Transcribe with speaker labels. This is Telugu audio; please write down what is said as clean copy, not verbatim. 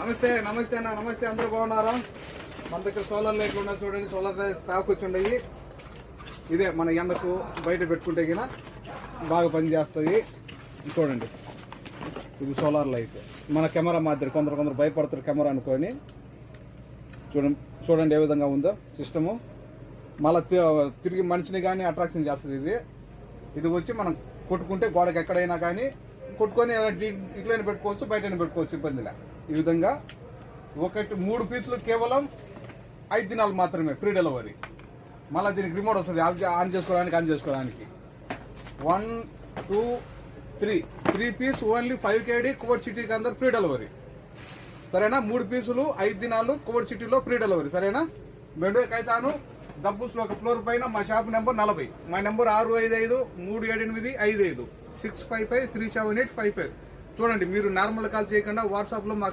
Speaker 1: నమస్తే నమస్తే అన్న, నమస్తే. అందరూ బాగున్నారా? మన దగ్గర సోలార్ లైట్లు ఉన్నాయి చూడండి. సోలార్ స్టాక్ వచ్చి ఉండయి. ఇదే మన ఎండకు బయట పెట్టుకుంటే గిన బాగా పనిచేస్తాయి. చూడండి, ఇది సోలార్ లైట్. మన కెమెరా మాదిరి కొందరు భయపడతారు కెమెరా అనుకొని. చూడండి ఏ విధంగా ఉందో సిస్టము. మళ్ళీ తిరిగి మనిషిని కానీ అట్రాక్షన్ చేస్తుంది. ఇది వచ్చి మనం కొట్టుకుంటే గోడకి ఎక్కడైనా కానీ కొట్టుకొని ఇట్లైనా పెట్టుకోవచ్చు, బయటైనా పెట్టుకోవచ్చు, ఇబ్బందిలే. ఈ విధంగా 3 పీసులు కేవలం 5 దినాలు మాత్రమే, ఫ్రీ డెలివరీ. మళ్ళీ దీనికి రిమోట్ వస్తుంది, ఆన్ చేసుకోవడానికి 1 2 3 పీస్ ఓన్లీ 5 KD కువైట్ సిటీకి అందరు ఫ్రీ డెలివరీ. సరేనా? 3 పీసులు 5 దినాలు కువైట్ సిటీలో ఫ్రీ డెలివరీ. సరేనా? బెండో కైతాను దబ్బుస్లో ఒక ఫ్లోర్ పైన మా షాప్ నెంబర్ 40. మా నెంబర్ 655-378-55 655-378-55. చూడండి, మీరు నార్మల్ కాల్ చేయకుండా వాట్సాప్లో మాకు